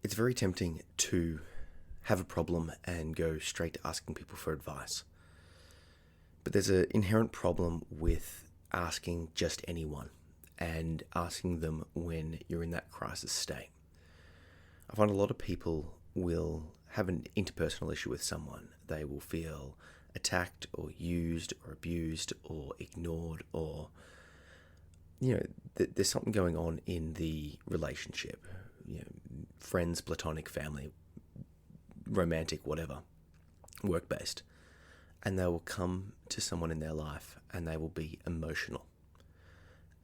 It's very tempting to have a problem and go straight to asking people for advice. But there's an inherent problem with asking just anyone and asking them when you're in that crisis state. I find a lot of people will have an interpersonal issue with someone. They will feel attacked or used or abused or ignored, or there's something going on in the relationship. Friends, platonic, family, romantic, whatever, work-based. And they will come to someone in their life and they will be emotional.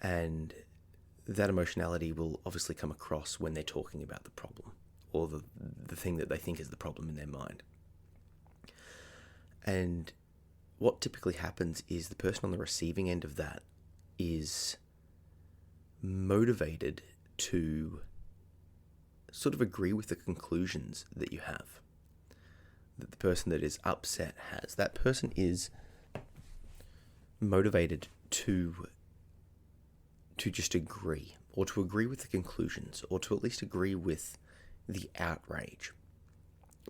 And that emotionality will obviously come across when they're talking about the problem or the thing that they think is the problem in their mind. And what typically happens is the person on the receiving end of that is motivated to sort of agree with the conclusions that you have, that the person that is upset has. That person is motivated to just agree, or to agree with the conclusions, or to at least agree with the outrage.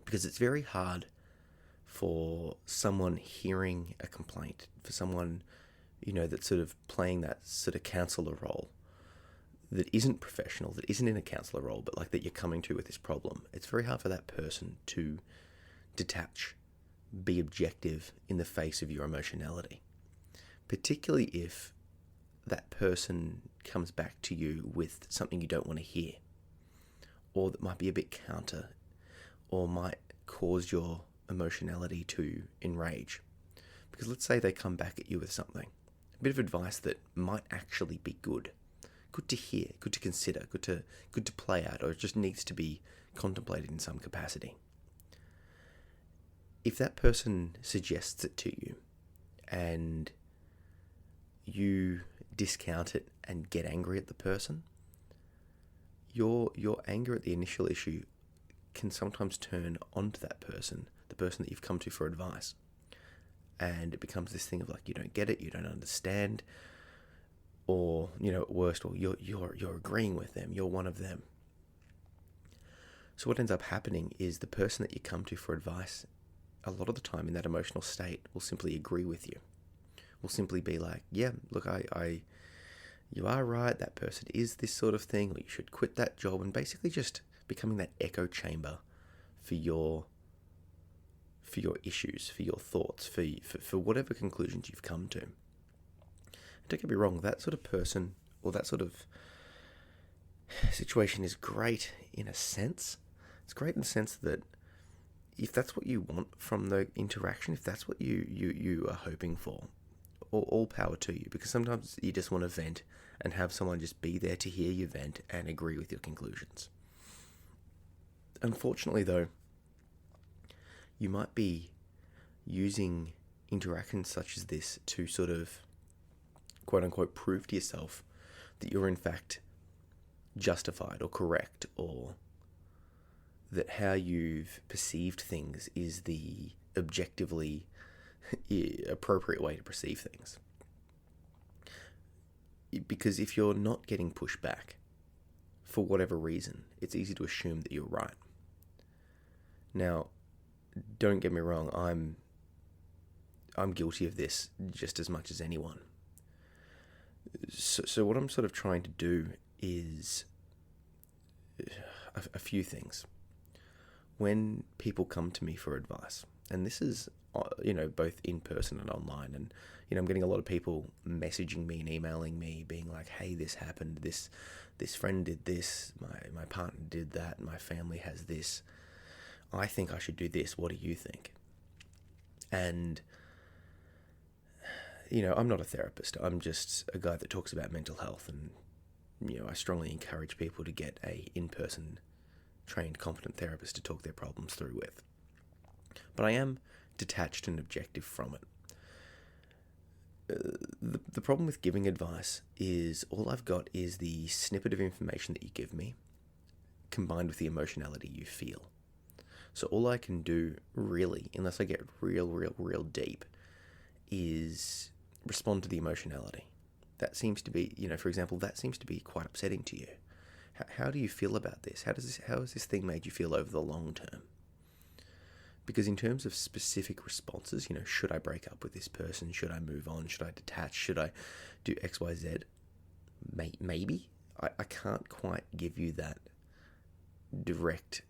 Because it's very hard for someone hearing a complaint, for someone, that's sort of playing that sort of counselor role, that isn't professional, that isn't in a counselor role, but like that you're coming to with this problem. It's very hard for that person to detach, be objective in the face of your emotionality, particularly if that person comes back to you with something you don't want to hear, or that might be a bit counter, or might cause your emotionality to enrage. Because let's say they come back at you with something, a bit of advice that might actually be good to hear, good to consider, good to play out, or it just needs to be contemplated in some capacity. If that person suggests it to you and you discount it and get angry at the person, your anger at the initial issue can sometimes turn onto that person, the person that you've come to for advice. And it becomes this thing of like, you don't get it, you don't understand, or, at worst, or you're agreeing with them, you're one of them. So what ends up happening is the person that you come to for advice, a lot of the time in that emotional state, will simply agree with you. Will simply be like, yeah, look, you are right, that person is this sort of thing, or you should quit that job, and basically just becoming that echo chamber for your issues, for your thoughts, for whatever conclusions you've come to. Don't get me wrong, that sort of person or that sort of situation is great in a sense. It's great in the sense that if that's what you want from the interaction, if that's what you are hoping for, all power to you. Because sometimes you just want to vent and have someone just be there to hear you vent and agree with your conclusions. Unfortunately, though, you might be using interactions such as this to sort of, quote-unquote, prove to yourself that you're in fact justified or correct, or that how you've perceived things is the objectively appropriate way to perceive things. Because if you're not getting pushed back for whatever reason, it's easy to assume that you're right. Now, don't get me wrong, I'm guilty of this just as much as anyone. So what I'm sort of trying to do is a few things. When people come to me for advice, and this is, both in person and online, and, I'm getting a lot of people messaging me and emailing me being like, hey, this happened, this friend did this, my partner did that, my family has this, I think I should do this, what do you think? And I'm not a therapist. I'm just a guy that talks about mental health, and, I strongly encourage people to get a in-person trained, competent therapist to talk their problems through with. But I am detached and objective from it. The problem with giving advice is all I've got is the snippet of information that you give me, combined with the emotionality you feel. So all I can do, really, unless I get real deep, is respond to the emotionality. That seems to be, for example, that seems to be quite upsetting to you. How do you feel about this? How has this thing made you feel over the long term? Because in terms of specific responses, should I break up with this person? Should I move on? Should I detach? Should I do X, Y, Z? Maybe. I can't quite give you that direct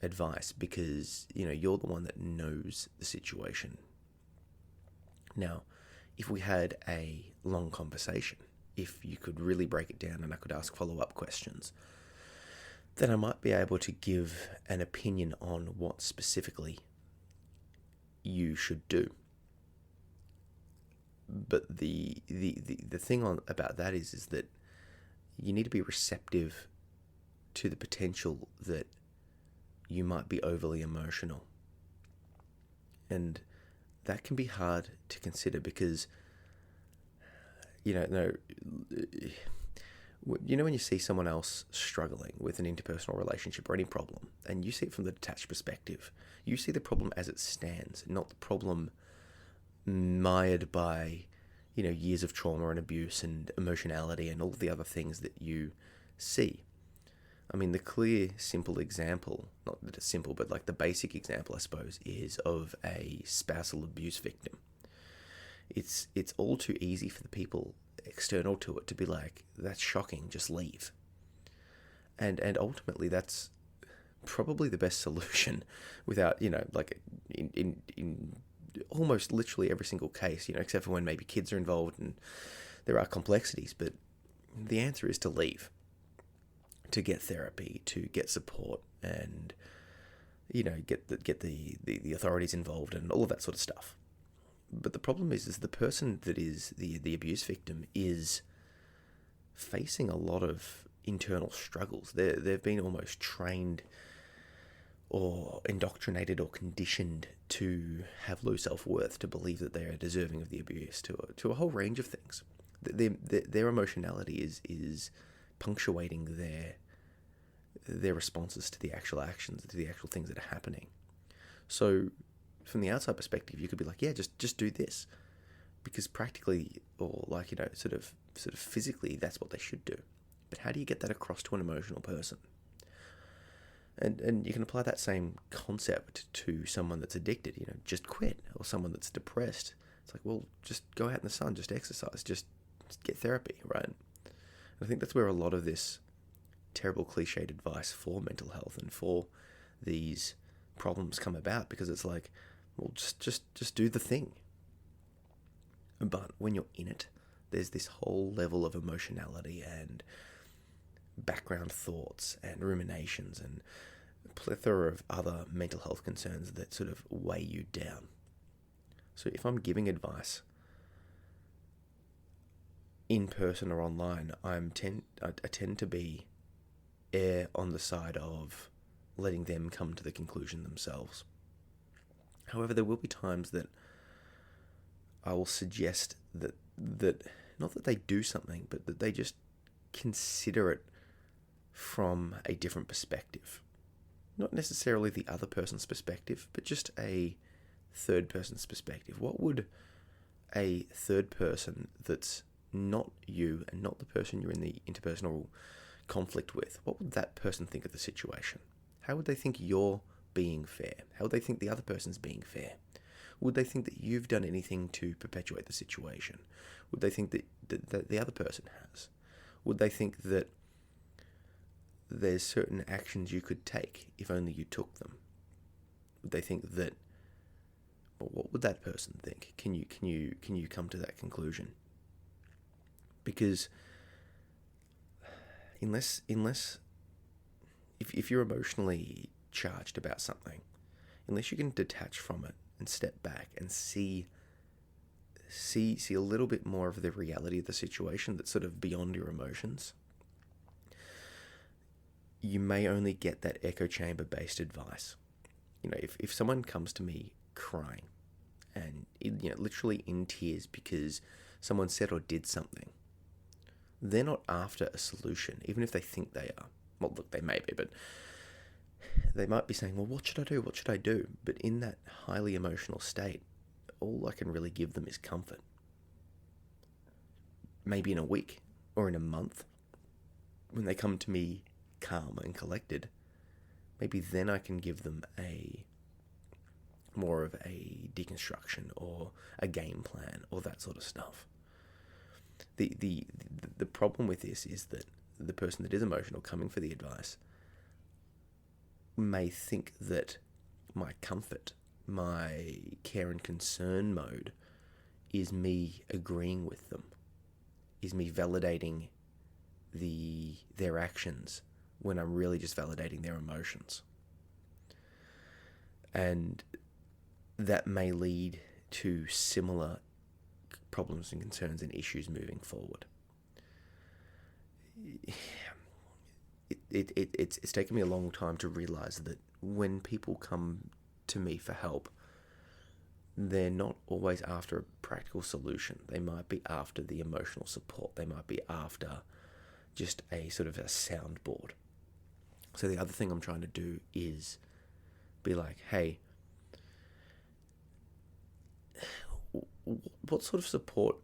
advice because, you're the one that knows the situation. Now, if we had a long conversation, if you could really break it down and I could ask follow-up questions, then I might be able to give an opinion on what specifically you should do. But the thing about that is that you need to be receptive to the potential that you might be overly emotional. And that can be hard to consider because, when you see someone else struggling with an interpersonal relationship or any problem, and you see it from the detached perspective, you see the problem as it stands, not the problem mired by, years of trauma and abuse and emotionality and all of the other things that you see. I mean, the clear, simple example, not that it's simple, but like the basic example, I suppose, is of a spousal abuse victim. It's all too easy for the people external to it to be like, that's shocking, just leave. And ultimately that's probably the best solution without, like in almost literally every single case, except for when maybe kids are involved and there are complexities, but the answer is to leave, to get therapy, to get support and, get the authorities involved and all of that sort of stuff. But the problem is the person that is the abuse victim is facing a lot of internal struggles. They've been almost trained or indoctrinated or conditioned to have low self-worth, to believe that they are deserving of the abuse, to a whole range of things. Their emotionality is punctuating their responses to the actual actions, to the actual things that are happening. So from the outside perspective, you could be like, yeah, just do this, because practically, or like, sort of physically, that's what they should do. But how do you get that across to an emotional person? And you can apply that same concept to someone that's addicted, just quit, or someone that's depressed. It's like, well, just go out in the sun, just exercise, just get therapy, right? And I think that's where a lot of this terrible cliched advice for mental health and for these problems come about, because it's like, well, just do the thing. But when you're in it, there's this whole level of emotionality and background thoughts and ruminations and a plethora of other mental health concerns that sort of weigh you down. So if I'm giving advice in person or online, I tend to be err on the side of letting them come to the conclusion themselves. However, there will be times that I will suggest that not that they do something, but that they just consider it from a different perspective. Not necessarily the other person's perspective, but just a third person's perspective. What would a third person that's not you and not the person you're in the interpersonal conflict with, what would that person think of the situation? How would they think you're being fair? How would they think the other person's being fair? Would they think that you've done anything to perpetuate the situation? Would they think that the other person has? Would they think that there's certain actions you could take if only you took them? Would they think that, well, what would that person think? Can you come to that conclusion? Because unless if you're emotionally charged about something, unless you can detach from it and step back and see a little bit more of the reality of the situation that's sort of beyond your emotions, you may only get that echo chamber based advice. If someone comes to me crying and literally in tears because someone said or did something, they're not after a solution, even if they think they are. Well, look, they may be, but they might be saying, well, what should I do? What should I do? But in that highly emotional state, all I can really give them is comfort. Maybe in a week or in a month. when they come to me calm and collected, maybe then I can give them a more of a deconstruction or a game plan or that sort of stuff. The problem with this is that the person that is emotional coming for the advice may think that my comfort, my care and concern mode is me agreeing with them, is me validating their actions when I'm really just validating their emotions. And that may lead to similar problems and concerns and issues moving forward. It's taken me a long time to realize that when people come to me for help, they're not always after a practical solution. They might be after the emotional support. They might be after just a sort of a soundboard. So the other thing I'm trying to do is be like, hey, what sort of support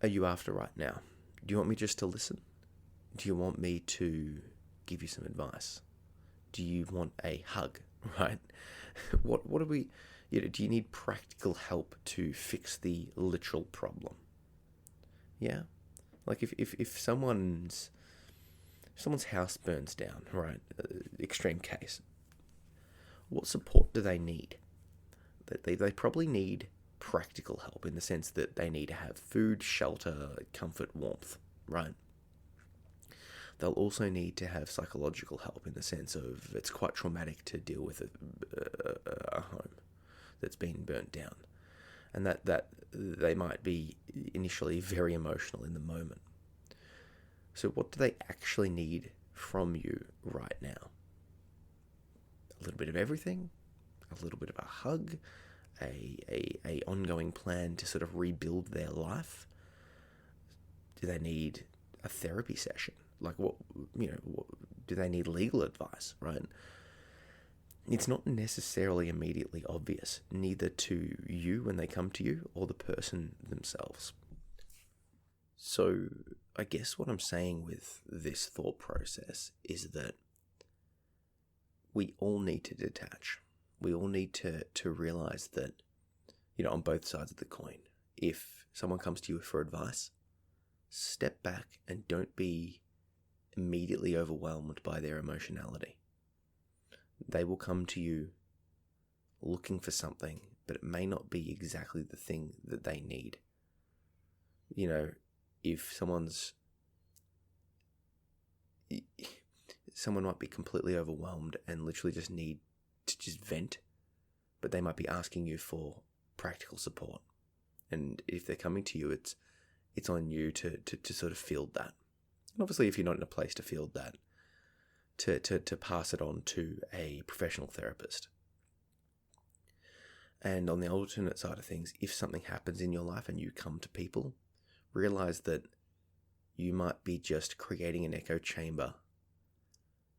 are you after right now? Do you want me just to listen? Do you want me to give you some advice? Do you want a hug, right? What are we, do you need practical help to fix the literal problem? Yeah? Like if someone's house burns down, right? Extreme case. What support do they need? They probably need practical help in the sense that they need to have food, shelter, comfort, warmth, right? They'll also need to have psychological help in the sense of it's quite traumatic to deal with a home that's been burnt down, and that they might be initially very emotional in the moment. So what do they actually need from you right now? A little bit of everything, a little bit of a hug, a ongoing plan to sort of rebuild their life. Do they need a therapy session? Like what do they need legal advice, right? It's not necessarily immediately obvious, neither to you when they come to you or the person themselves. So I guess what I'm saying with this thought process is that we all need to detach. We all need to realize that, on both sides of the coin, if someone comes to you for advice, step back and don't be immediately overwhelmed by their emotionality. They will come to you looking for something, but it may not be exactly the thing that they need. If someone might be completely overwhelmed and literally just need to just vent, but they might be asking you for practical support. And if they're coming to you, it's on you to sort of field that. And obviously, if you're not in a place to field that, to pass it on to a professional therapist. And on the alternate side of things, if something happens in your life and you come to people, realize that you might be just creating an echo chamber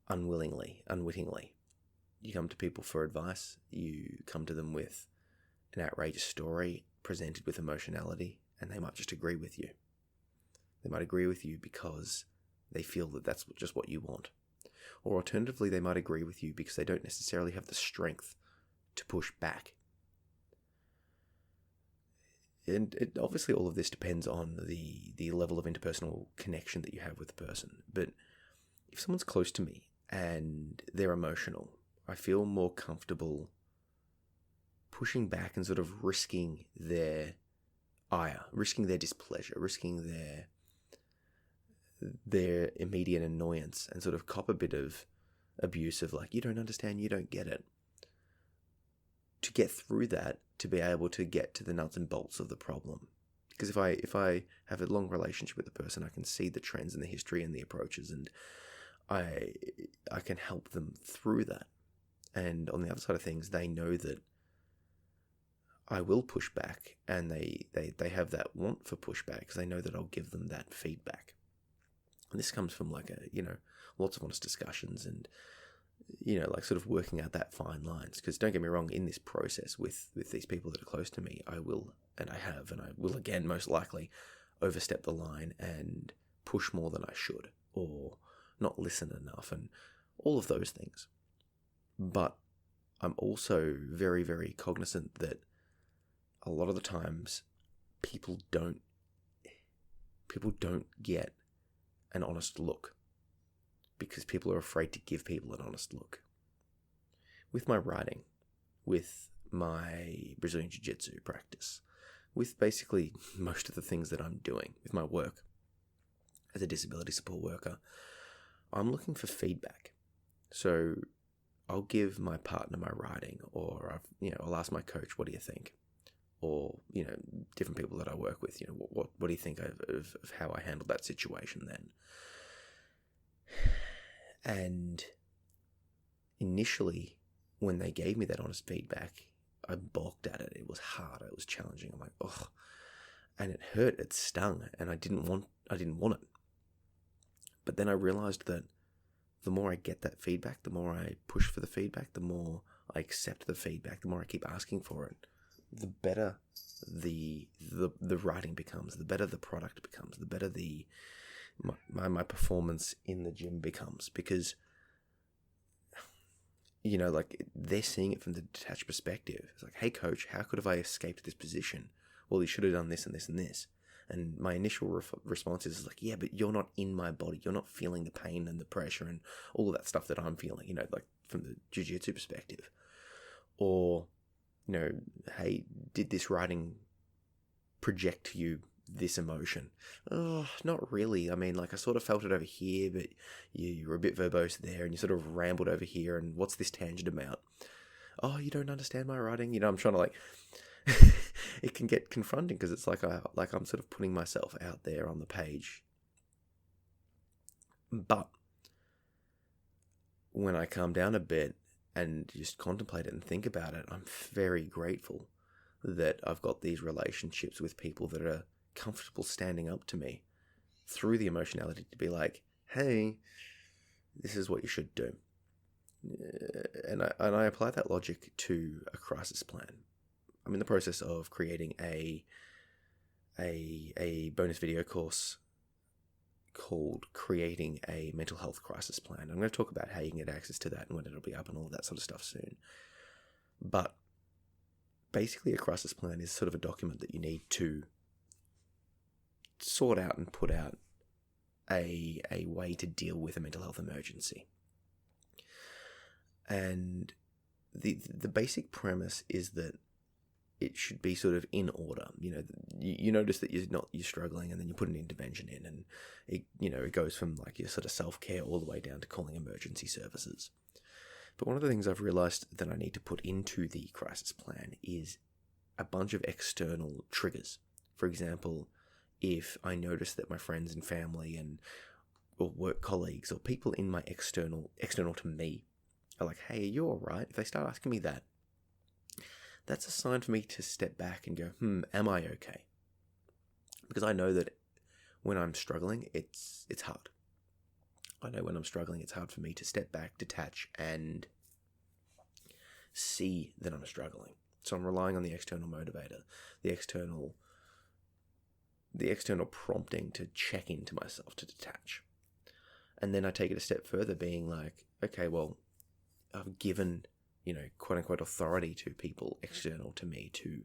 unwittingly. You come to people for advice, you come to them with an outrageous story presented with emotionality, and they might just agree with you. They might agree with you because they feel that that's just what you want. Or alternatively, they might agree with you because they don't necessarily have the strength to push back. And obviously all of this depends on the level of interpersonal connection that you have with the person. But if someone's close to me and they're emotional, I feel more comfortable pushing back and sort of risking their ire, risking their displeasure, risking their immediate annoyance, and sort of cop a bit of abuse of like, you don't understand, you don't get it. To get through that, to be able to get to the nuts and bolts of the problem. Because if I have a long relationship with the person, I can see the trends and the history and the approaches, and I can help them through that. And on the other side of things, they know that I will push back, and they have that want for pushback because they know that I'll give them that feedback. And this comes from lots of honest discussions and, sort of working out that fine lines. Because don't get me wrong, in this process with these people that are close to me, I will, and I have, and I will again most likely overstep the line and push more than I should, or not listen enough, and all of those things. But I'm also very, very cognizant that a lot of the times people don't get an honest look because people are afraid to give people an honest look. With my writing, with my Brazilian Jiu-Jitsu practice, with basically most of the things that I'm doing, with my work as a disability support worker, I'm looking for feedback. So I'll give my partner my writing, or I'll ask my coach, what do you think? Or, different people that I work with, what do you think of how I handled that situation then? And initially, when they gave me that honest feedback, I balked at it. It was hard. It was challenging. I'm like, ugh. And it hurt. It stung. And I didn't want it. But then I realized that the more I get that feedback, the more I push for the feedback, the more I accept the feedback, the more I keep asking for it, the better the writing becomes, the better the product becomes, the better my performance in the gym becomes. Because they're seeing it from the detached perspective. It's like, hey coach, how could have I escaped this position? Well, you should have done this and this and this. And my initial response is like, yeah, but you're not in my body. You're not feeling the pain and the pressure and all of that stuff that I'm feeling, from the jiu-jitsu perspective. Or, hey, did this writing project to you this emotion? Oh, not really. I mean, I sort of felt it over here, but you were a bit verbose there, and you sort of rambled over here, and what's this tangent about? Oh, you don't understand my writing? I'm trying to it can get confronting because it's like I'm sort of putting myself out there on the page. But when I calm down a bit and just contemplate it and think about it, I'm very grateful that I've got these relationships with people that are comfortable standing up to me through the emotionality to be like, hey, this is what you should do. And I apply that logic to a crisis plan. I'm in the process of creating a bonus video course called Creating a Mental Health Crisis Plan. I'm going to talk about how you can get access to that and when it'll be up and all of that sort of stuff soon. But basically a crisis plan is sort of a document that you need to sort out and put out a way to deal with a mental health emergency. And the basic premise is that it should be sort of in order. You notice that you're struggling, and then you put an intervention in, and it goes from your sort of self-care all the way down to calling emergency services. But one of the things I've realized that I need to put into the crisis plan is a bunch of external triggers. For example, if I notice that my friends and family or work colleagues or people in my external to me are like, hey, are you all right? If they start asking me that, that's a sign for me to step back and go, am I okay? Because I know that when I'm struggling, it's hard. I know when I'm struggling, it's hard for me to step back, detach, and see that I'm struggling. So I'm relying on the external motivator, the external prompting to check into myself, to detach. And then I take it a step further, being like, okay, well, I've given quote unquote authority to people external to me to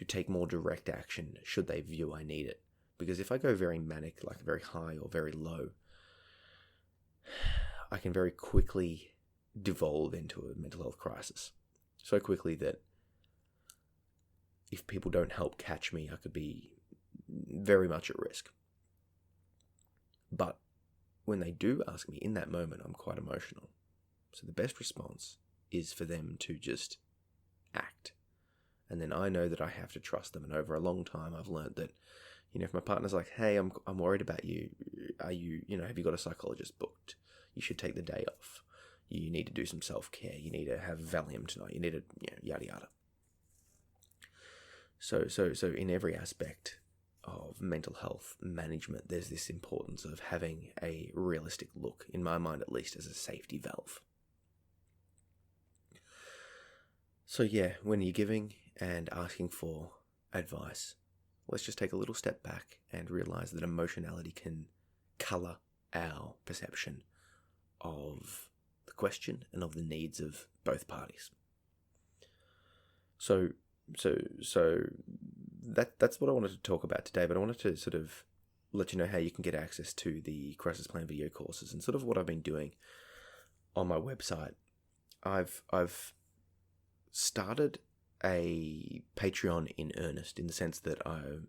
take more direct action should they view I need it. Because if I go very manic, very high or very low, I can very quickly devolve into a mental health crisis. So quickly that if people don't help catch me, I could be very much at risk. But when they do ask me in that moment, I'm quite emotional. So the best response is for them to just act. And then I know that I have to trust them. And over a long time, I've learned that, if my partner's like, hey, I'm worried about you. Are you, have you got a psychologist booked? You should take the day off. You need to do some self-care. You need to have Valium tonight. You need to, yada, yada. So in every aspect of mental health management, there's this importance of having a realistic look, in my mind at least, as a safety valve. So yeah, when you're giving and asking for advice, let's just take a little step back and realize that emotionality can colour our perception of the question and of the needs of both parties. So that's what I wanted to talk about today, but I wanted to sort of let you know how you can get access to the Crisis Plan video courses and sort of what I've been doing on my website. I've started a Patreon in earnest, in the sense that I've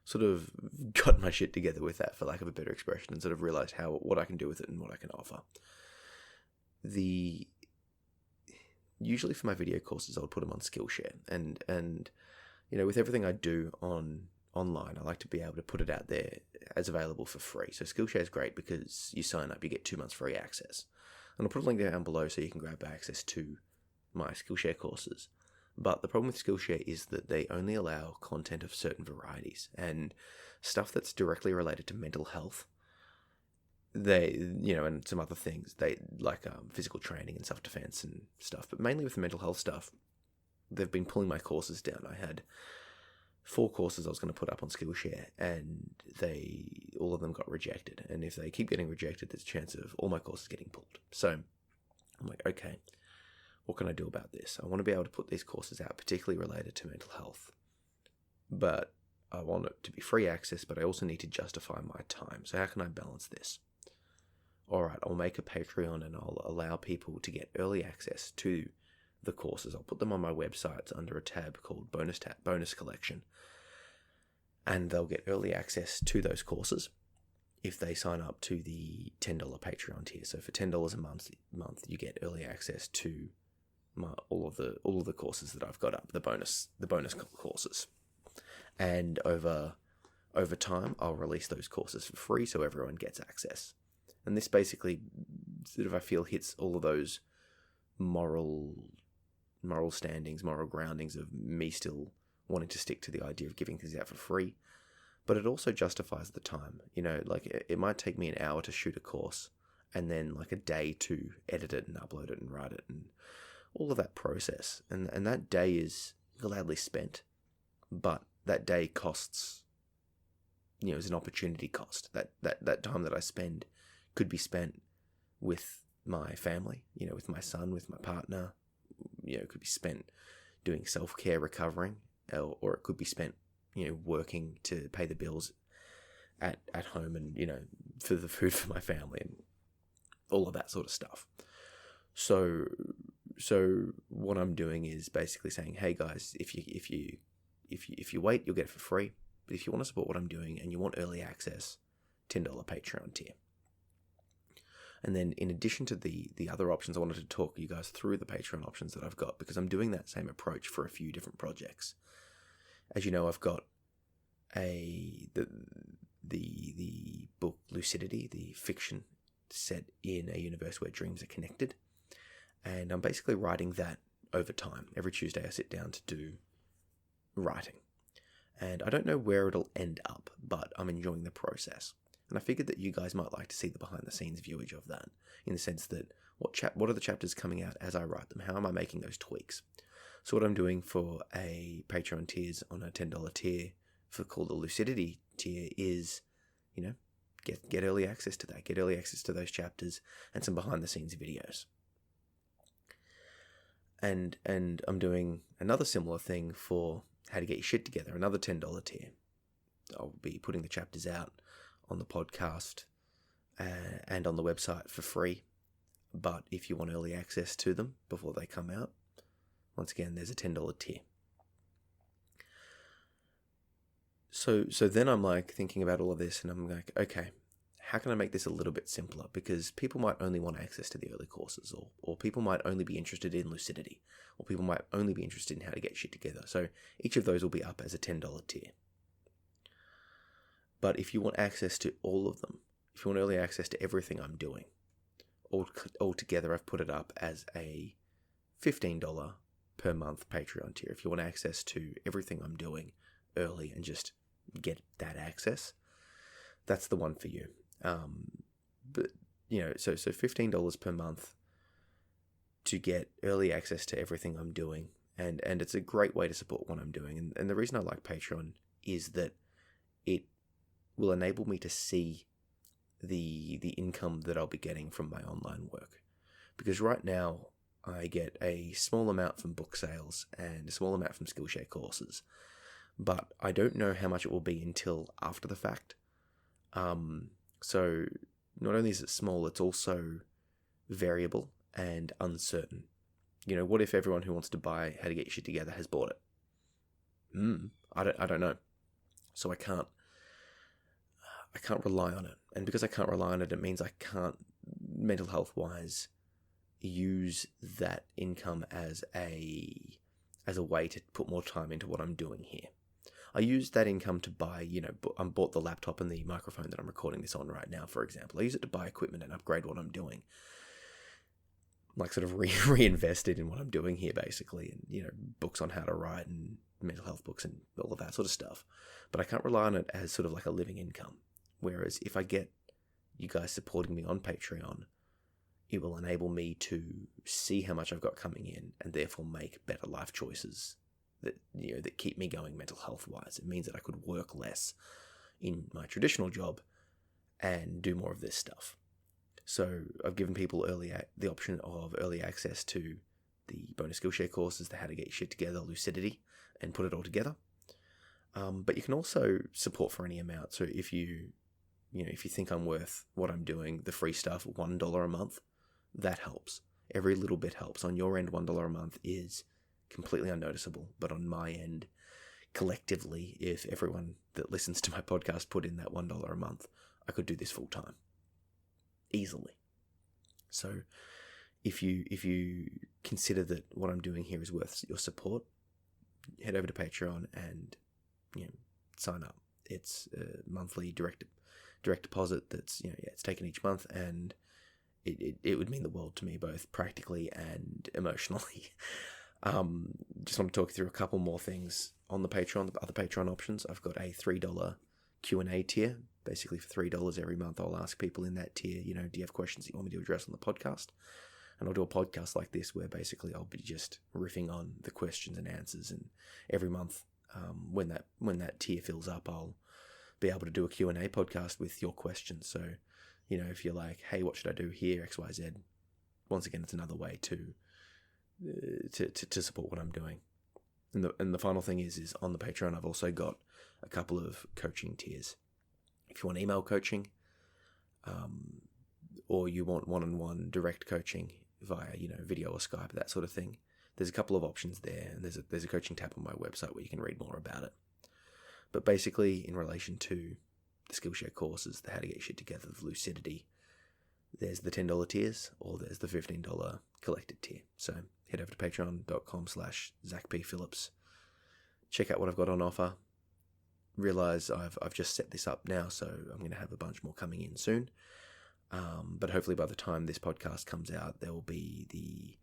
sort of got my shit together with that, for lack of a better expression, and sort of realized what I can do with it and what I can offer. Usually for my video courses, I would put them on Skillshare, and with everything I do online, I like to be able to put it out there as available for free. So Skillshare is great because you sign up, you get 2 months free access. And I'll put a link down below so you can grab access to my Skillshare courses. But the problem with Skillshare is that they only allow content of certain varieties, and stuff that's directly related to mental health. And some other things, they like physical training and self-defense and stuff. But mainly with the mental health stuff, they've been pulling my courses down. I had 4 courses I was going to put up on Skillshare, and all of them got rejected. And if they keep getting rejected, there's a chance of all my courses getting pulled. So I'm like, okay, what can I do about this? I want to be able to put these courses out, particularly related to mental health. But I want it to be free access, but I also need to justify my time. So how can I balance this? All right, I'll make a Patreon and I'll allow people to get early access to the courses. I'll put them on my website under a tab called Bonus Collection. And they'll get early access to those courses if they sign up to the $10 Patreon tier. So for $10 a month, you get early access to all of the courses that I've got up, the bonus courses. And over time, I'll release those courses for free so everyone gets access. And this basically sort of, I feel, hits all of those moral standings, moral groundings of me still wanting to stick to the idea of giving things out for free. But it also justifies the time. Like it might take me an hour to shoot a course, and then like a day to edit it and upload it and write it and all of that process. And that day is gladly spent, but that day costs, is an opportunity cost. That time that I spend could be spent with my family, with my son, with my partner. It could be spent doing self-care, recovering, or it could be spent, working to pay the bills at home and, for the food for my family and all of that sort of stuff. So what I'm doing is basically saying, hey guys, if you wait, you'll get it for free. But if you want to support what I'm doing and you want early access, $10 Patreon tier. And then in addition to the other options, I wanted to talk you guys through the Patreon options that I've got, because I'm doing that same approach for a few different projects. As you know, I've got the book Lucidity, the fiction set in a universe where dreams are connected. And I'm basically writing that over time. Every Tuesday I sit down to do writing. And I don't know where it'll end up, but I'm enjoying the process. And I figured that you guys might like to see the behind-the-scenes viewage of that, in the sense that what are the chapters coming out as I write them? How am I making those tweaks? So what I'm doing for a Patreon tiers on a $10 tier called the Lucidity tier is, get early access to that, get early access to those chapters and some behind-the-scenes videos. And I'm doing another similar thing for how to get your shit together, another $10 tier. I'll be putting the chapters out on the podcast and on the website for free. But if you want early access to them before they come out, once again, there's a $10 tier. So then I'm like thinking about all of this, and I'm like, okay, how can I make this a little bit simpler? Because people might only want access to the early courses, or people might only be interested in Lucidity, or people might only be interested in how to get shit together. So each of those will be up as a $10 tier. But if you want access to all of them, if you want early access to everything I'm doing, altogether I've put it up as a $15 per month Patreon tier. If you want access to everything I'm doing early and just get that access, that's the one for you. But so $15 per month to get early access to everything I'm doing, and it's a great way to support what I'm doing. And the reason I like Patreon is that it will enable me to see the income that I'll be getting from my online work. Because right now I get a small amount from book sales and a small amount from Skillshare courses, but I don't know how much it will be until after the fact. So not only is it small, it's also variable and uncertain. What if everyone who wants to buy How to Get Your Shit Together has bought it? I don't know. So I can't rely on it. And because I can't rely on it, it means I can't, mental health wise, use that income as a way to put more time into what I'm doing here. I used that income to buy, I bought the laptop and the microphone that I'm recording this on right now, for example. I use it to buy equipment and upgrade what I'm doing. Like sort of reinvested in what I'm doing here, basically. And, books on how to write and mental health books and all of that sort of stuff. But I can't rely on it as sort of like a living income. Whereas if I get you guys supporting me on Patreon, it will enable me to see how much I've got coming in and therefore make better life choices that keep me going mental health wise. It means that I could work less in my traditional job and do more of this stuff. So I've given people the option of early access to the bonus Skillshare courses, the How to Get Your Shit Together, Lucidity, and put it all together. But you can also support for any amount. So if you think I'm worth what I'm doing, the free stuff, $1 a month, that helps. Every little bit helps. On your end, $1 a month is completely unnoticeable. But on my end, collectively, if everyone that listens to my podcast put in that $1 a month, I could do this full time. Easily. So if you consider that what I'm doing here is worth your support, head over to Patreon and sign up. It's a monthly direct deposit that's it's taken each month, and it would mean the world to me, both practically and emotionally. Just want to talk through a couple more things on the Patreon, the other Patreon options. I've got a $3 Q&A tier. Basically, for $3 every month, I'll ask people in that tier, do you have questions that you want me to address on the podcast? And I'll do a podcast like this where basically I'll be just riffing on the questions and answers. And every month, when that tier fills up, I'll be able to do a Q&A podcast with your questions. So, if you're like, hey, what should I do here, X, Y, Z? Once again, it's another way to support what I'm doing. And the final thing is on the Patreon, I've also got a couple of coaching tiers. If you want email coaching, or you want one-on-one direct coaching via video or Skype, that sort of thing, there's a couple of options there, and there's a coaching tab on my website where you can read more about it. But basically, in relation to the Skillshare courses, the How to Get Your Shit Together, the Lucidity, there's the $10 tiers, or there's the $15 collected tier. So head over to patreon.com/ZachPHillips. Check out what I've got on offer. Realize I've just set this up now, so I'm going to have a bunch more coming in soon. But hopefully by the time this podcast comes out, there will be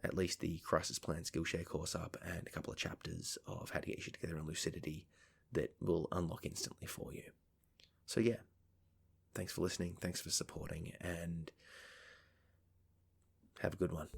at least the Crisis Plan Skillshare course up and a couple of chapters of How to Get Your Shit Together and Lucidity that will unlock instantly for you. So yeah, thanks for listening, thanks for supporting, and have a good one.